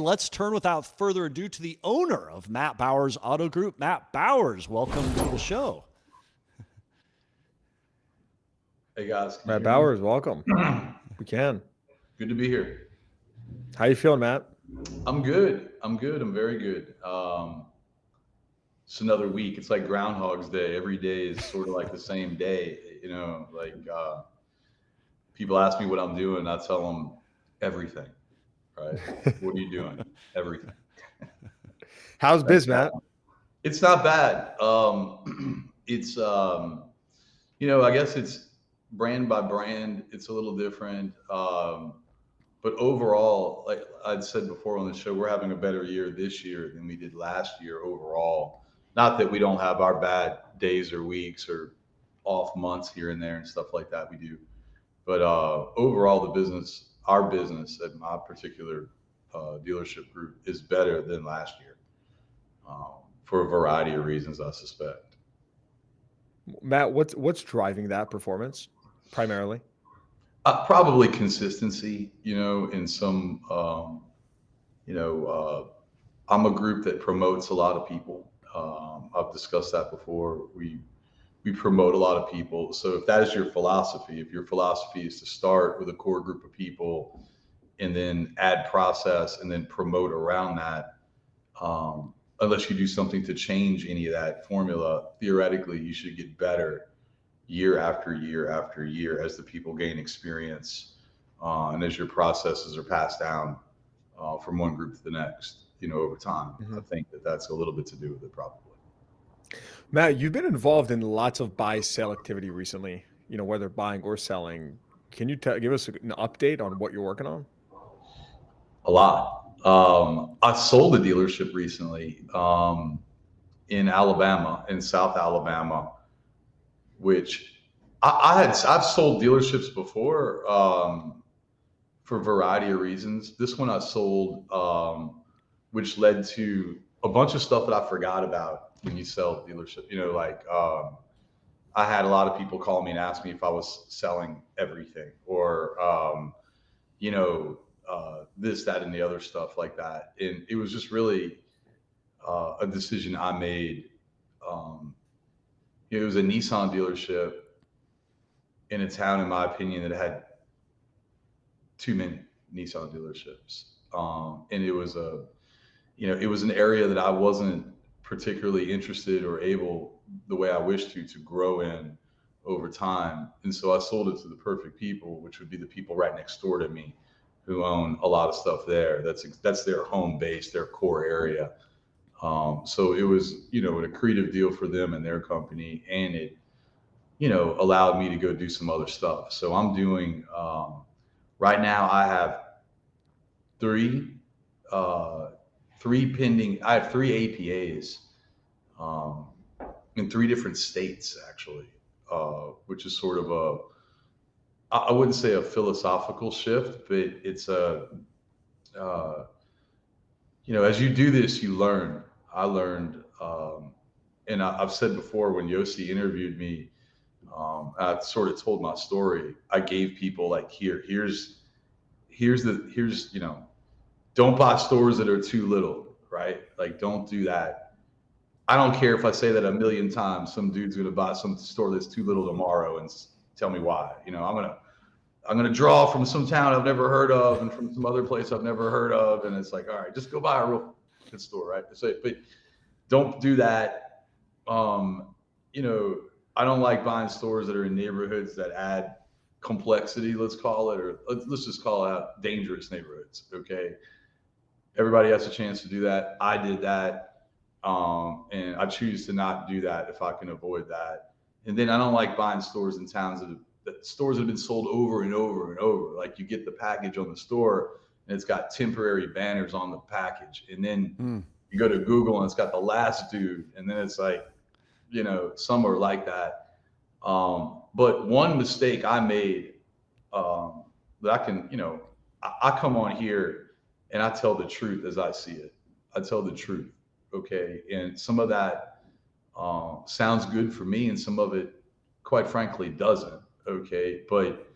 Let's turn without further ado to the owner of Matt Bowers Auto Group. Matt Bowers, welcome to the show. Hey guys, can you Matt hear me? Bowers, welcome. We can. Good to be here. How you feeling, Matt? I'm good. I'm very good. It's another week. It's like Groundhog's Day. Every day is sort of like the same day. People ask me what I'm doing. I tell them everything. Right? What are you doing? Everything. How's biz, Matt? It's not bad. I guess it's brand by brand. It's a little different. But overall, like I'd said before on the show, we're having a better year this year than we did last year overall. Not that we don't have our bad days or weeks or off months here and there and stuff like that. We do. But overall, our business at my particular dealership group is better than last year for a variety of reasons, I suspect. Matt, what's driving that performance primarily? Probably consistency, in some, I'm a group that promotes a lot of people. I've discussed that before. We promote a lot of people. So if that is your philosophy, if your philosophy is to start with a core group of people and then add process and then promote around that, unless you do something to change any of that formula, theoretically, you should get better year after year after year as the people gain experience and as your processes are passed down from one group to the next, over time. Mm-hmm. I think that's a little bit to do with it, probably. Matt, you've been involved in lots of buy-sell activity recently, whether buying or selling. Can you give us an update on what you're working on? A lot. I sold a dealership recently in Alabama, in South Alabama, which I've sold dealerships before for a variety of reasons. This one I sold, which led to a bunch of stuff that I forgot about when you sell dealership. I had a lot of people call me and ask me if I was selling everything or, this, that, and the other stuff like that. And it was just really a decision I made. It was a Nissan dealership in a town, in my opinion, that had too many Nissan dealerships. And it was it was an area that I wasn't particularly interested or able the way I wished to grow in over time. And so I sold it to the perfect people, which would be the people right next door to me who own a lot of stuff there. That's their home base, their core area. So it was, an accretive deal for them and their company. And it, allowed me to go do some other stuff. So I'm doing, right now I have three pending, I have 3 APAs in 3 different states, actually, which is sort of I wouldn't say a philosophical shift, but it's as you do this, you learn. I learned, and I've said before when Yossi interviewed me, I sort of told my story. I gave people like, here's don't buy stores that are too little, right? Like, don't do that. I don't care if I say that a million times. Some dude's gonna buy some store that's too little tomorrow and tell me why. I'm gonna draw from some town I've never heard of and from some other place I've never heard of, and it's like, all right, just go buy a real good store, right? So, but don't do that. I don't like buying stores that are in neighborhoods that add complexity, let's call it, or let's just call it out dangerous neighborhoods. Okay, everybody has a chance to do that. I did that, and I choose to not do that if I can avoid that. And then I don't like buying stores in towns that stores that have been sold over and over and over. Like, you get the package on the store and it's got temporary banners on the package, and then you go to Google and it's got the last dude, and then it's like, some are like that. But one mistake I made, that I can, I come on here and I tell the truth as I see it. I tell the truth. Okay. And some of that sounds good for me, and some of it, quite frankly, doesn't. Okay. But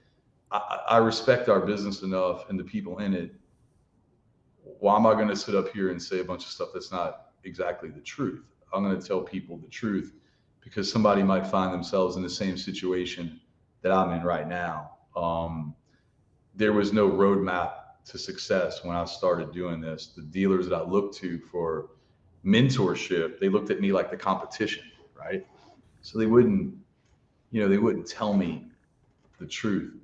I respect our business enough and the people in it. why am I going to sit up here and say a bunch of stuff that's not exactly the truth? I'm going to tell people the truth because somebody might find themselves in the same situation that I'm in right now. There was no roadmap to success when I started doing this. The dealers that I looked to for mentorship, they looked at me like the competition, right? So they wouldn't tell me the truth,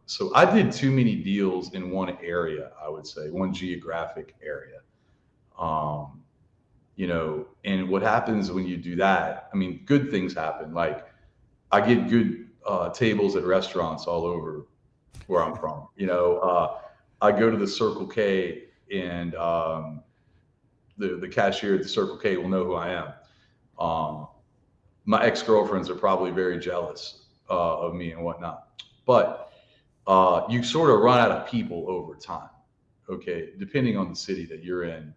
So I did too many deals in one area, I would say, one geographic area. And what happens when you do that, I mean, good things happen. Like I get good tables at restaurants all over where I'm from. I go to the Circle K and the cashier at the Circle K will know who I am. My ex-girlfriends are probably very jealous of me and whatnot, but you sort of run out of people over time. Okay, depending on the city that you're in,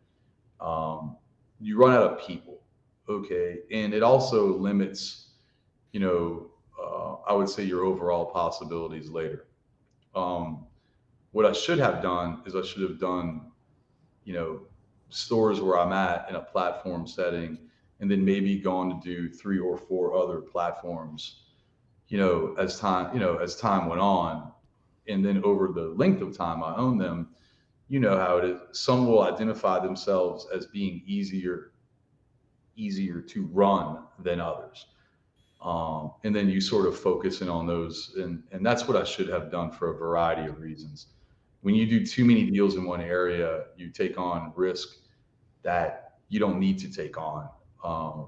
you run out of people. Okay, and it also limits, I would say your overall possibilities later. What I should have done is I should have done, stores where I'm at in a platform setting, and then maybe gone to do 3 or 4 other platforms, as time went on. And then over the length of time I own them, you know how it is. Some will identify themselves as being easier to run than others. And then you sort of focus in on those. And that's what I should have done for a variety of reasons. When you do too many deals in one area, you take on risk that you don't need to take on,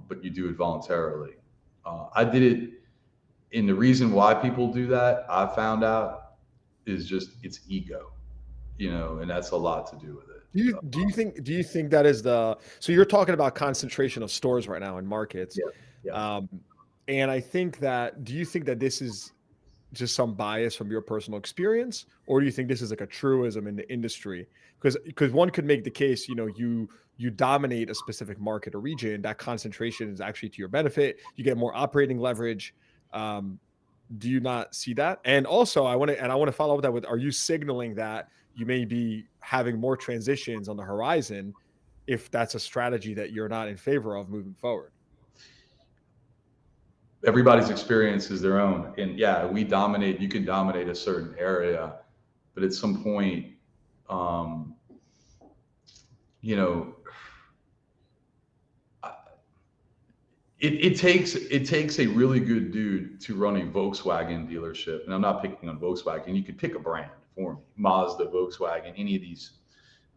but you do it voluntarily. I did it. And the reason why people do that, I found out, is just it's ego, and that's a lot to do with it. Do you think that is so you're talking about concentration of stores right now in markets. Yeah. And I think do you think that this is just some bias from your personal experience, or do you think this is like a truism in the industry? Because one could make the case, you dominate a specific market or region, that concentration is actually to your benefit. You get more operating leverage. Do you not see that? And also, I want to follow up that with: are you signaling that you may be having more transitions on the horizon, if that's a strategy that you're not in favor of moving forward? Everybody's experience is their own, and yeah, you can dominate a certain area, but at some point, um, you know it takes a really good dude to run a Volkswagen dealership. And I'm not picking on Volkswagen. You could pick a brand for me: Mazda, Volkswagen, any of these,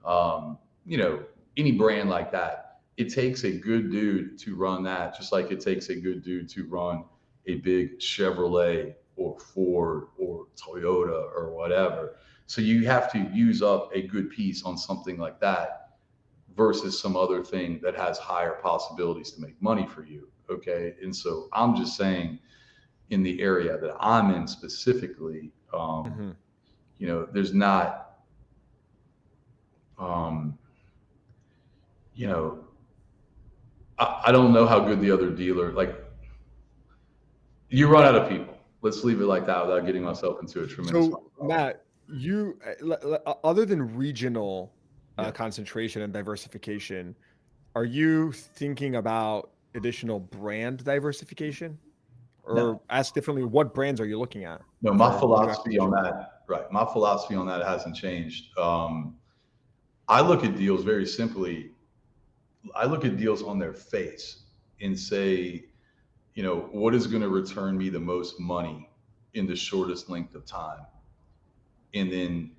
um, any brand like that. It takes a good dude to run that, just like it takes a good dude to run a big Chevrolet or Ford or Toyota or whatever. So you have to use up a good piece on something like that versus some other thing that has higher possibilities to make money for you. Okay. And so I'm just saying, in the area that I'm in specifically, there's not, you know, I don't know how good the other dealer, like, you run out of people. Let's leave it like that without getting myself into a tremendous. So, Matt, other than regional Yeah. concentration and diversification, are you thinking about additional brand diversification? Or No. ask differently, what brands are you looking at? No, my for new philosophy on acquisition? that, right? My philosophy on that hasn't changed. I look at deals very simply. I look at deals on their face and say, what is going to return me the most money in the shortest length of time? And then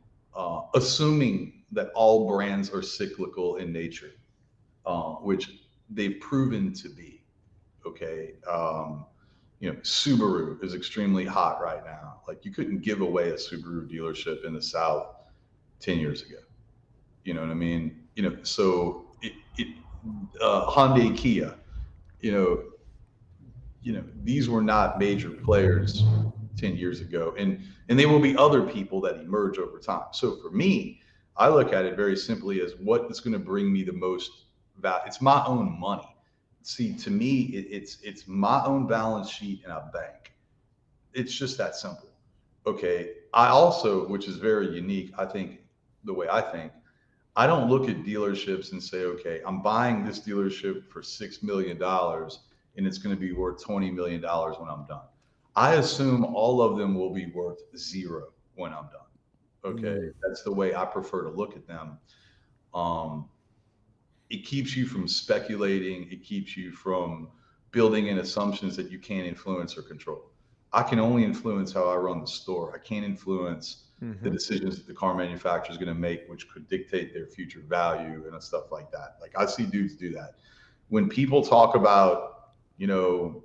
assuming that all brands are cyclical in nature, which they've proven to be. Okay. Subaru is extremely hot right now. Like, you couldn't give away a Subaru dealership in the South 10 years ago. You know what I mean? So Hyundai, Kia, these were not major players 10 years ago. And there will be other people that emerge over time. So for me, I look at it very simply as what is going to bring me the most value. It's my own money. See, to me, it's my own balance sheet and a bank. It's just that simple. Okay. I also, which is very unique, I think, the way I think, I don't look at dealerships and say, okay, I'm buying this dealership for $6 million and it's going to be worth $20 million when I'm done. I assume all of them will be worth zero when I'm done. Okay. That's the way I prefer to look at them. Um, it keeps you from speculating. It keeps you from building in assumptions that you can't influence or control. I can only influence how I run the store. I can't influence the decisions that the car manufacturer is going to make, which could dictate their future value and stuff like that. Like I see dudes do that. When people talk about, you know,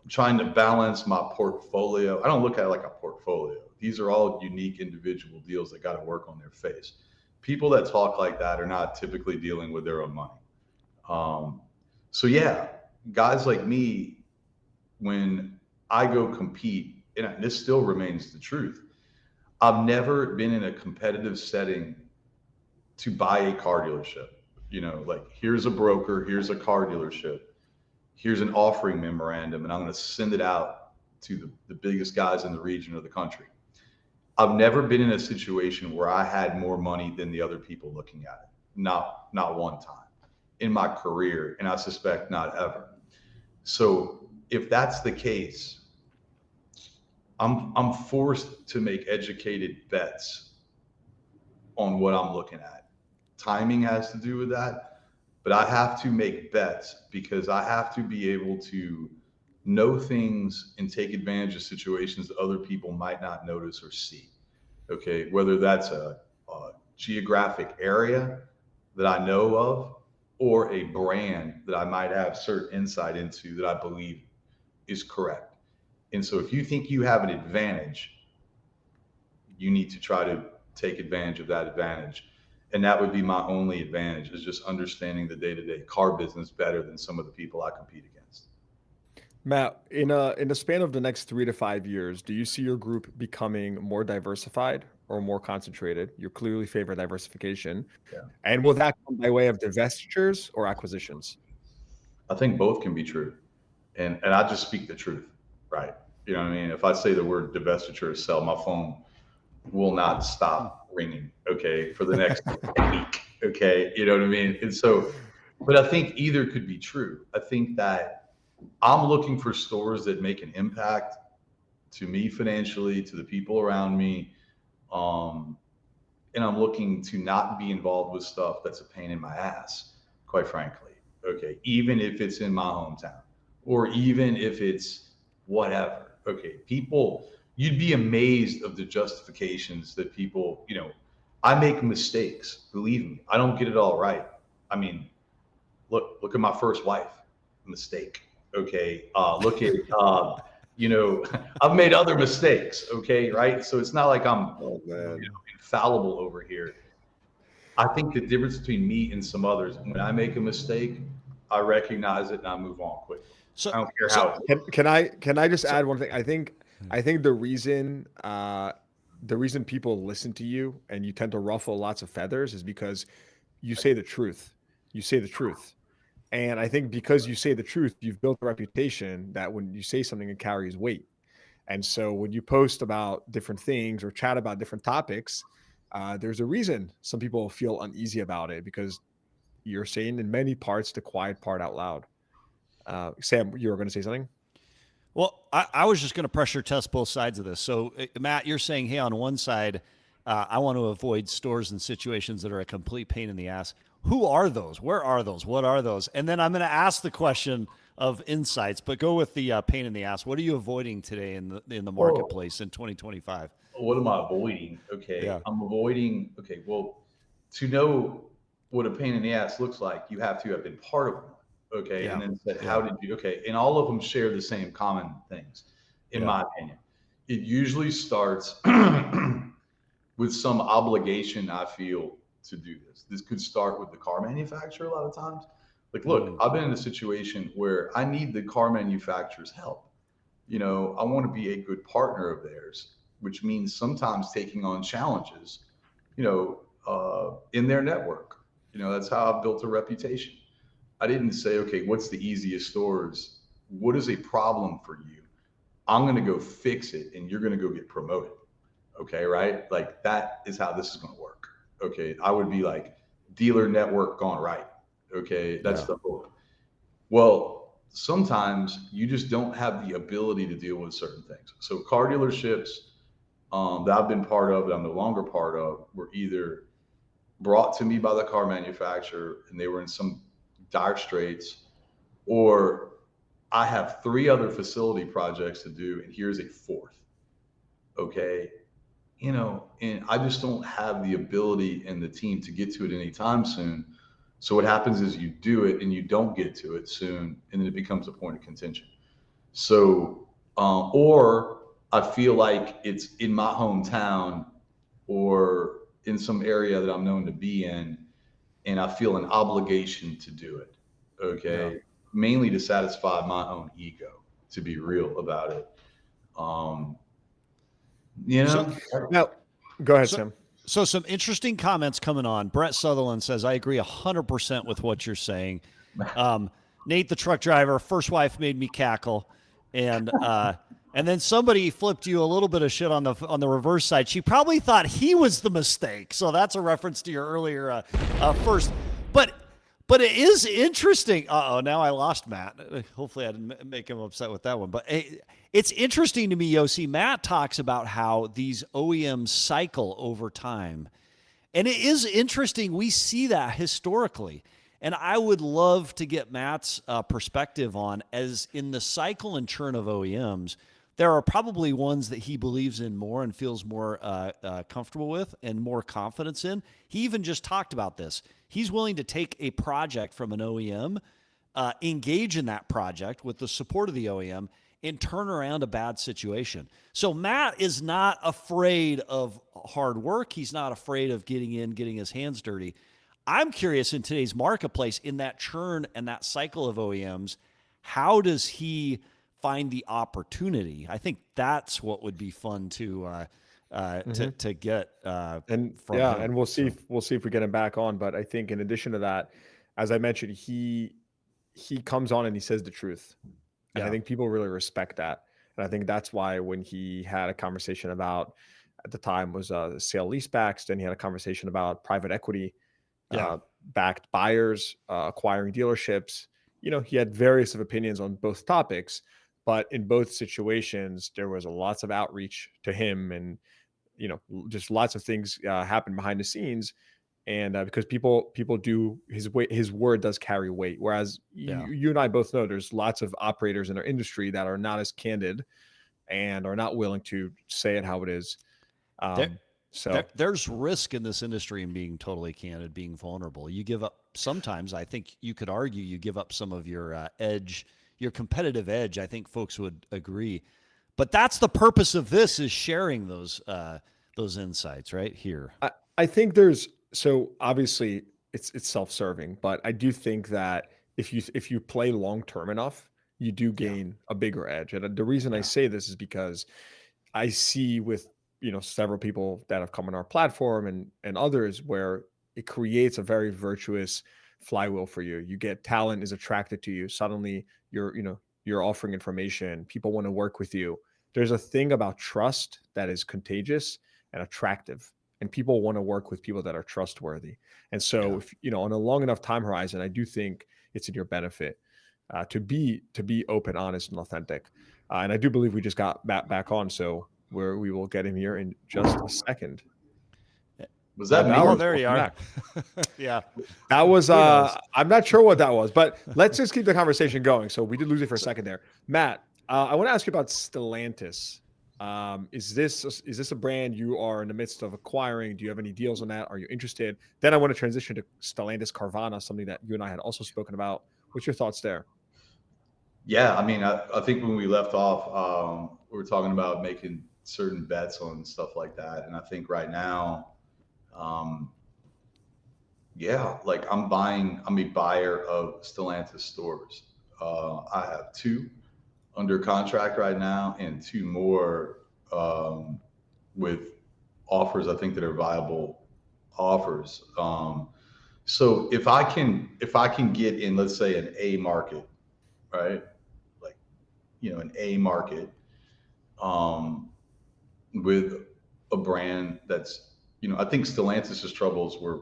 trying to balance my portfolio, I don't look at it like a portfolio. These are all unique individual deals that got to work on their face. People that talk like that are not typically dealing with their own money. So yeah, guys like me, when I go compete, and this still remains the truth, I've never been in a competitive setting to buy a car dealership. You know, like here's a broker, here's a car dealership, here's an offering memorandum, and I'm going to send it out to the biggest guys in the region or the country. I've never been in a situation where I had more money than the other people looking at it. Not one time in my career, and I suspect not ever. So if that's the case, I'm forced to make educated bets on what I'm looking at. Timing has to do with that, but I have to make bets because I have to be able to know things and take advantage of situations that other people might not notice or see. Okay, whether that's a geographic area that I know of or a brand that I might have certain insight into that I believe is correct. And so if you think you have an advantage, you need to try to take advantage of that advantage. And that would be my only advantage, is just understanding the day-to-day car business better than some of the people I compete against. Matt, in the span of the next 3 to 5 years, do you see your group becoming more diversified or more concentrated? You clearly favor diversification. Yeah. And will that come by way of divestitures or acquisitions? I think both can be true. And I just speak the truth, right? You know what I mean? If I say the word divestiture or sell, my phone will not stop ringing, okay, for the next week, okay? You know what I mean? And so, but I think either could be true. I think that I'm looking for stores that make an impact to me financially, to the people around me. And I'm looking to not be involved with stuff that's a pain in my ass, quite frankly. Okay. Even if it's in my hometown or even if it's whatever. Okay. People, you'd be amazed of the justifications that people, you know, I make mistakes. Believe me, I don't get it all right. I mean, look at my first wife, mistake. Okay. Look at, you know, I've made other mistakes. Okay. Right. So it's not like I'm infallible over here. I think the difference between me and some others, when I make a mistake, I recognize it and I move on quickly. So, I don't care how it Can I just add one thing? I think the reason people listen to you and you tend to ruffle lots of feathers is because you say the truth. You say the truth. And I think because you say the truth, you've built a reputation that when you say something, it carries weight. And so when you post about different things or chat about different topics, there's a reason some people feel uneasy about it because you're saying in many parts the quiet part out loud. Sam, you were going to say something? well, I was just going to pressure test both sides of this. So, Matt, you're saying, hey, on one side, I want to avoid stores and situations that are a complete pain in the ass. Who are those? Where are those? What are those? And then I'm going to ask the question of insights, but go with the pain in the ass. What are you avoiding today in the marketplace in 2025? What am I avoiding? Okay. Yeah. I'm avoiding, okay, well, to know what a pain in the ass looks like, you have to have been part of one. Okay. Yeah. And then said, Yeah. how did you, okay. And all of them share the same common things, in Yeah. my opinion. It usually starts with some obligation I feel to do this. This could start with the car manufacturer a lot of times. Like, look, I've been in a situation where I need the car manufacturer's help. You know, I want to be a good partner of theirs, which means sometimes taking on challenges, you know, in their network. You know, that's how I've built a reputation. I didn't say, okay, what's the easiest stores? What is a problem for you? I'm going to go fix it and you're going to go get promoted. Okay. Right. Like that is how this is going to work. Okay. I would be like, dealer network gone right. Okay, that's Yeah. the hope. Well, sometimes you just don't have the ability to deal with certain things. So car dealerships that I've been part of, that I'm no longer part of, were either brought to me by the car manufacturer and they were in some dire straits, or I have three other facility projects to do, and here's a fourth. Okay. And I just don't have the ability and the team to get to it anytime soon. So what happens is you do it and you don't get to it soon, and then it becomes a point of contention. So, or I feel like it's in my hometown or in some area that I'm known to be in, and I feel an obligation to do it. Yeah. Okay. Mainly to satisfy my own ego, to be real about it. Um, you So, know, Now, go ahead, so, Sam. so some interesting comments coming on. Brett Sutherland says, I agree 100% with what you're saying. Nate, the truck driver, first wife made me cackle. And then somebody flipped you a little bit of shit on the reverse side. She probably thought he was the mistake. So that's a reference to your earlier first. But it is interesting. Now I lost Matt. Hopefully I didn't make him upset with that one. But it's interesting to me, Yossi. Matt talks about how these OEMs cycle over time. And it is interesting. We see that historically. And I would love to get Matt's perspective on, as in the cycle and churn of OEMs, there are probably ones that he believes in more and feels more comfortable with and more confidence in. He even just talked about this. He's willing to take a project from an OEM, engage in that project with the support of the OEM, and turn around a bad situation. So Matt is not afraid of hard work. He's not afraid of getting in, getting his hands dirty. I'm curious, in today's marketplace, in that churn and that cycle of OEMs, how does he find the opportunity? I think that's what would be fun to get And from yeah, him. and we'll see if we get him back on. But I think in addition to that, as I mentioned, he comes on and he says the truth. And I Yeah. think people really respect that. And I think that's why when he had a conversation about, at the time was sale leasebacks, then he had a conversation about private equity Yeah. backed buyers, acquiring dealerships. He had various of opinions on both topics, but in both situations, there was lots of outreach to him, and just lots of things happen behind the scenes. And because people do, his word does carry weight. Whereas Yeah. you and I both know there's lots of operators in our industry that are not as candid and are not willing to say it how it is. There, So there's risk in this industry in being totally candid, being vulnerable. You give up sometimes. I think you could argue you give up some of your edge, your competitive edge. I think folks would agree, but that's the purpose of this: is sharing those insights right here. I think there's, so obviously it's self-serving, but I do think that if you play long term enough, you do Yeah, gain a bigger edge. And the reason I yeah, say this is because I see with several people that have come on our platform and others where it creates a very virtuous flywheel for you. You get talent is attracted to you. Suddenly you're offering information. People want to work with you. There's a thing about trust that is contagious and attractive. And people want to work with people that are trustworthy. And so, yeah. if on a long enough time horizon, I do think it's in your benefit to be open, honest, and authentic. And I do believe we just got back on, so we will get him here in just a second. was Paul that me? Oh, Bowers, there you welcome are. back. Yeah, That was who knows? I'm not sure what that was, but let's just keep the conversation going. So we did lose it for a second there. Matt, I want to ask you about Stellantis. Is this a brand you are in the midst of acquiring? Do you have any deals on that? Are you interested? Then I want to transition to Stellantis Carvana, something that you and I had also spoken about. What's your thoughts there? Yeah, I mean, I think when we left off, we were talking about making certain bets on stuff like that, and I think right now, um, yeah, like I'm a buyer of Stellantis stores. I have two under contract right now, and two more with offers I think that are viable offers. So if I can get in, let's say an A market, right? Like an A market um, with a brand that's I think Stellantis's troubles were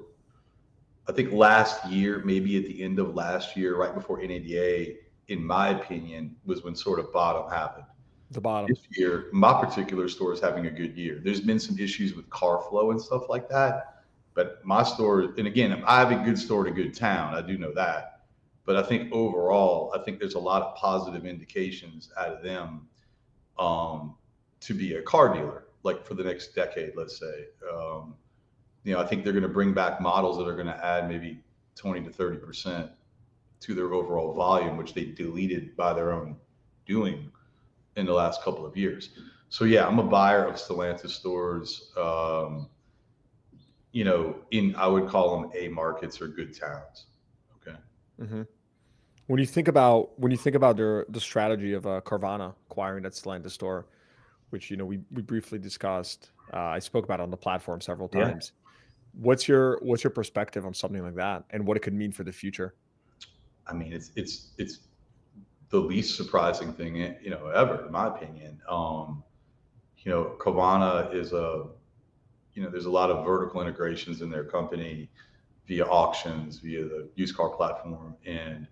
I think last year, maybe at the end of last year, right before NADA, in my opinion, was when sort of bottom happened. The bottom. This year, my particular store is having a good year. There's been some issues with car flow and stuff like that, but my store, and again, I have a good store in a good town. I do know that, but I think overall, I think there's a lot of positive indications out of them to be a car dealer, like for the next decade, let's say. I think they're going to bring back models that are going to add maybe 20 to 30% to their overall volume, which they deleted by their own doing in the last couple of years. So yeah, I'm a buyer of Stellantis stores. I would call them A markets or good towns. Okay. Mm-hmm. When you think about the strategy of Carvana acquiring that Stellantis store, which we briefly discussed, I spoke about it on the platform several times. What's your perspective on something like that, and what it could mean for the future? I mean, it's the least surprising thing ever, in my opinion. Carvana is there's a lot of vertical integrations in their company via auctions, via the used car platform, and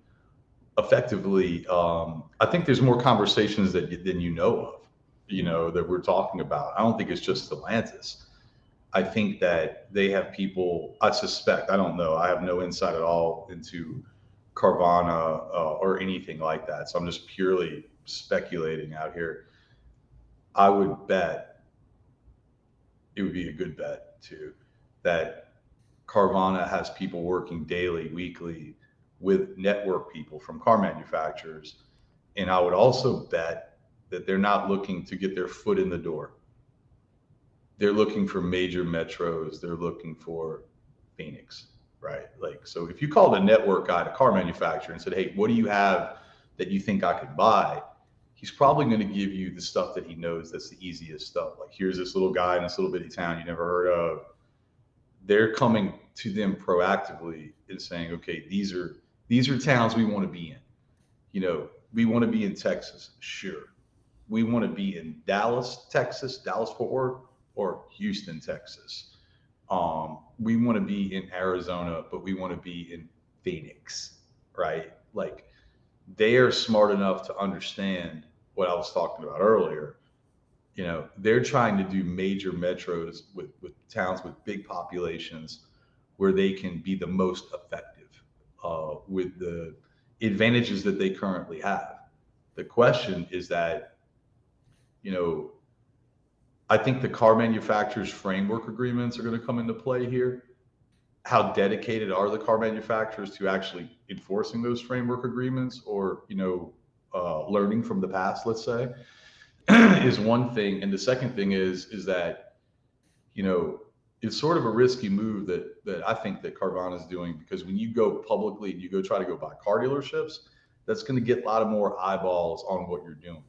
effectively, I think there's more conversations than you know of, that we're talking about. I don't think it's just Stellantis. I think that they have people, I suspect, I don't know, I have no insight at all into Carvana or anything like that. So I'm just purely speculating out here. I would bet, it would be a good bet too, that Carvana has people working daily, weekly with network people from car manufacturers. And I would also bet that they're not looking to get their foot in the door. They're looking for major metros. They're looking for Phoenix, right? Like, so if you called a network guy to car manufacturer and said, hey, what do you have that you think I could buy? He's probably going to give you the stuff that he knows that's the easiest stuff. Like, here's this little guy in this little bitty town you never heard of. They're coming to them proactively and saying, okay, these are towns we want to be in. We want to be in Texas, sure. We want to be in Dallas, Texas, Dallas-Fort Worth, or Houston, Texas. We want to be in Arizona, but we want to be in Phoenix, right? Like, they are smart enough to understand what I was talking about earlier. They're trying to do major metros with towns with big populations where they can be the most effective with the advantages that they currently have. The question is that, I think the car manufacturers' framework agreements are going to come into play here. How dedicated are the car manufacturers to actually enforcing those framework agreements, or learning from the past, let's say, is one thing. And the second thing is that it's sort of a risky move that I think that Carvana is doing, because when you go publicly and you go try to go buy car dealerships, that's going to get a lot of more eyeballs on what you're doing.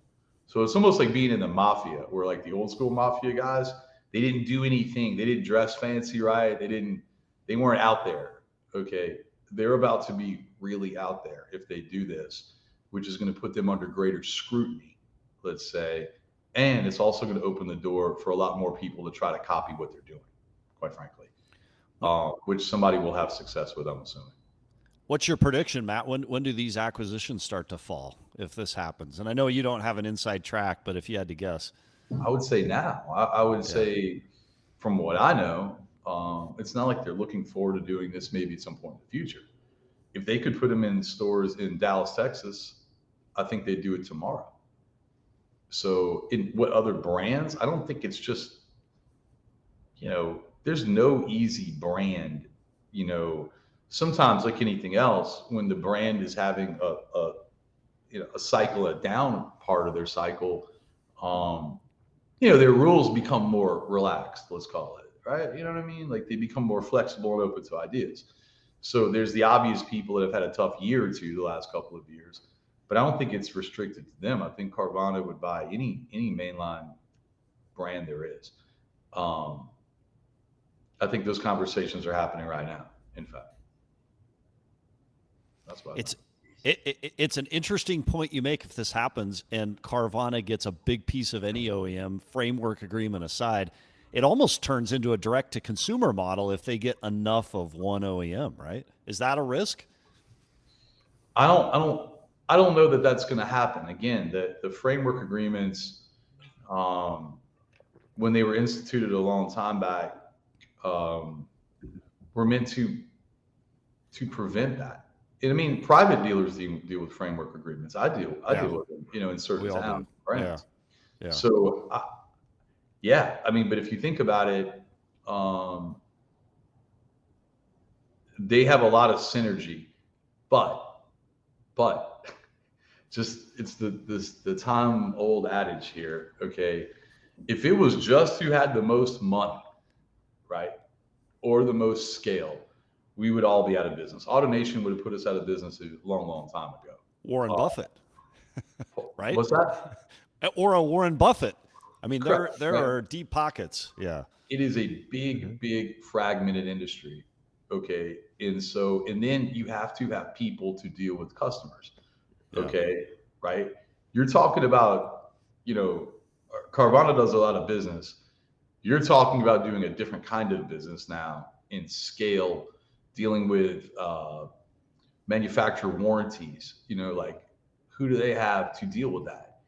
So it's almost like being in the mafia, where like the old school mafia guys, they didn't do anything. They didn't dress fancy, right? They weren't out there. Okay. They're about to be really out there if they do this, which is going to put them under greater scrutiny, let's say. And it's also going to open the door for a lot more people to try to copy what they're doing, quite frankly, which somebody will have success with, I'm assuming. What's your prediction, Matt? When do these acquisitions start to fall if this happens? And I know you don't have an inside track, but if you had to guess. I would say now. I would say, from what I know, it's not like they're looking forward to doing this maybe at some point in the future. If they could put them in stores in Dallas, Texas, I think they'd do it tomorrow. So in what other brands? I don't think it's just, there's no easy brand, sometimes like anything else, when the brand is having a cycle, a down part of their cycle, their rules become more relaxed, let's call it, right? You know what I mean? Like, they become more flexible and open to ideas. So there's the obvious people that have had a tough year or two the last couple of years, but I don't think it's restricted to them. I think Carvana would buy any mainline brand there is. I think those conversations are happening right now, in fact. That's why it's an interesting point you make if this happens and Carvana gets a big piece of any OEM, framework agreement aside. it almost turns into a direct to consumer model if they get enough of one OEM, right? Is that a risk? I don't know that that's going to happen. Again, the framework agreements, um, when they were instituted a long time back, um, were meant to prevent that. And I mean, private dealers deal with framework agreements. I Yeah, deal with them, in we certain all do. towns, Yeah, brands. yeah, So yeah, I mean, but if you think about it, um, they have a lot of synergy, but just it's the time old adage here. Okay, if it was just who had the most money, right, or the most scale, we would all be out of business. AutoNation would have put us out of business a long time ago. Warren Buffett, right? What's that? Or a Warren Buffett. I mean, Correct. there Right. are deep pockets. Yeah, It is a Mm-hmm. big fragmented industry. Okay, and then you have to have people to deal with customers. yeah, Okay, right? You're talking about, Carvana does a lot of business. You're talking about doing a different kind of business now in scale, dealing with manufacturer warranties. Like, who do they have to deal with that?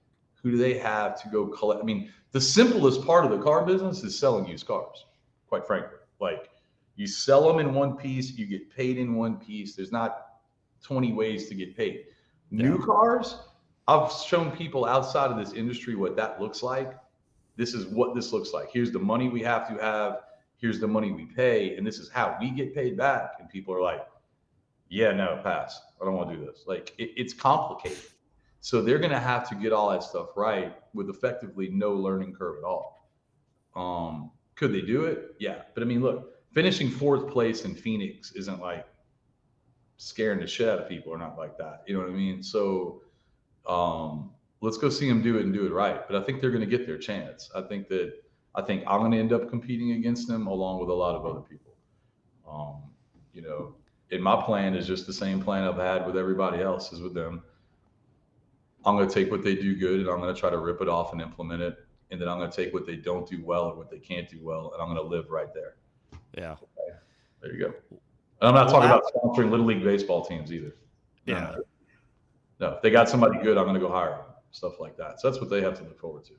Who do they have to go collect? I mean, the simplest part of the car business is selling used cars, quite frankly. Like, you sell them in one piece, you get paid in one piece. There's not 20 ways to get paid. yeah, New cars, I've shown people outside of this industry what that looks like. This is what this looks like. Here's the money we have to have. Here's the money we pay. And this is how we get paid back. And people are like, yeah, no, pass. I don't want to do this. Like, it's complicated. So they're going to have to get all that stuff right with effectively no learning curve at all. Could they do it? Yeah. But I mean, look, finishing fourth place in Phoenix isn't like scaring the shit out of people or not like that. You know what I mean? So let's go see them do it and do it right. But I think they're going to get their chance. I think I'm going to end up competing against them along with a lot of other people. Um, you know, and my plan is just the same plan I've had with everybody else is with them. I'm going to take what they do good and I'm going to try to rip it off and implement it. And then I'm going to take what they don't do well or what they can't do well, and I'm going to live right there. yeah, There you go. And I'm not well, talking Matt, about sponsoring little league baseball teams either. yeah, No. If they got somebody good, I'm going to go hire them. Stuff like that. So that's what they have to look forward to.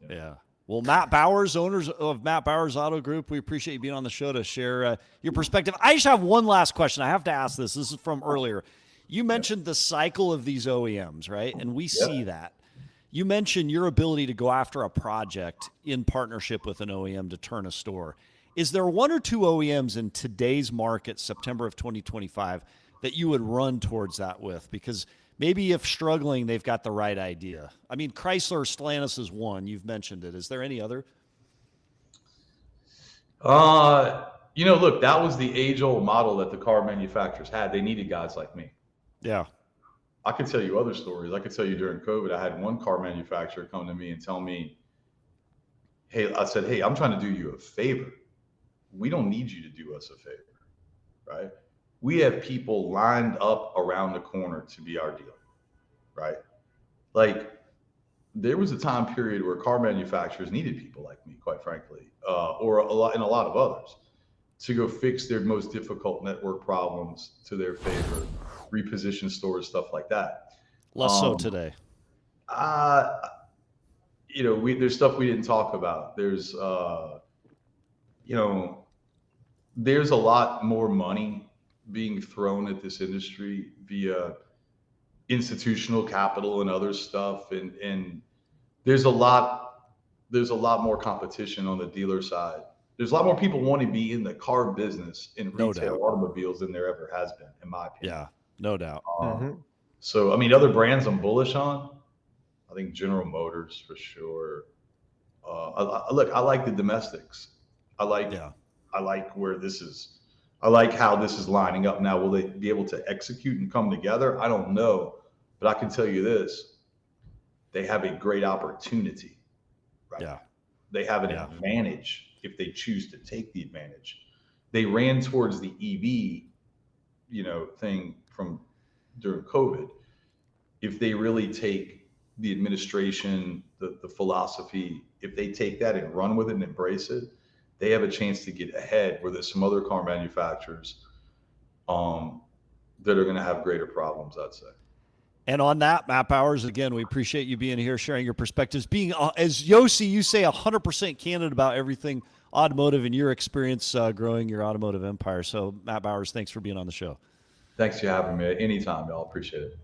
yeah. Well, Matt Bowers, owners of Matt Bowers Auto Group, we appreciate you being on the show to share your perspective. I just have one last question. I have to ask this. This is from earlier. You mentioned the cycle of these OEMs, right? And we see that. You mentioned your ability to go after a project in partnership with an OEM to turn a store. Is there one or two OEMs in today's market, September of 2025, that you would run towards that with? Because maybe if struggling, they've got the right idea. I mean, Chrysler Stellantis is one. You've mentioned it. Is there any other? Look, that was the age-old model that the car manufacturers had. They needed guys like me. Yeah. I could tell you other stories. I could tell you during COVID, I had one car manufacturer come to me and tell me, hey, I said, hey, I'm trying to do you a favor. We don't need you to do us a favor, right? We have people lined up around the corner to be our dealer, right? Like, there was a time period where car manufacturers needed people like me, quite frankly, or a lot of others, to go fix their most difficult network problems to their favor, reposition stores, stuff like that. Less so today. Uh, there's stuff we didn't talk about. You know, there's a lot more money being thrown at this industry via institutional capital and other stuff, and there's a lot more competition on the dealer side. There's a lot more people wanting to be in the car business in No retail doubt. automobiles than there ever has been, in my opinion. Yeah, no doubt. So, I mean, other brands I'm bullish on, I think General Motors for sure. Look, I like the domestics. I like Yeah. I like where this is. I like how this is lining up now. Will they be able to execute and come together? I don't know, but I can tell you this: they have a great opportunity right Yeah. now. They have an advantage if they choose to take the advantage. They ran towards the EV, thing from during COVID. If they really take the administration the philosophy, if they take that and run with it and embrace it, they have a chance to get ahead where there's some other car manufacturers that are going to have greater problems, I'd say. And on that, Matt Bowers, again, we appreciate you being here, sharing your perspectives, being, as Yossi, you say, 100% candid about everything automotive and your experience growing your automotive empire. So, Matt Bowers, thanks for being on the show. Thanks for having me. Anytime, y'all. Appreciate it.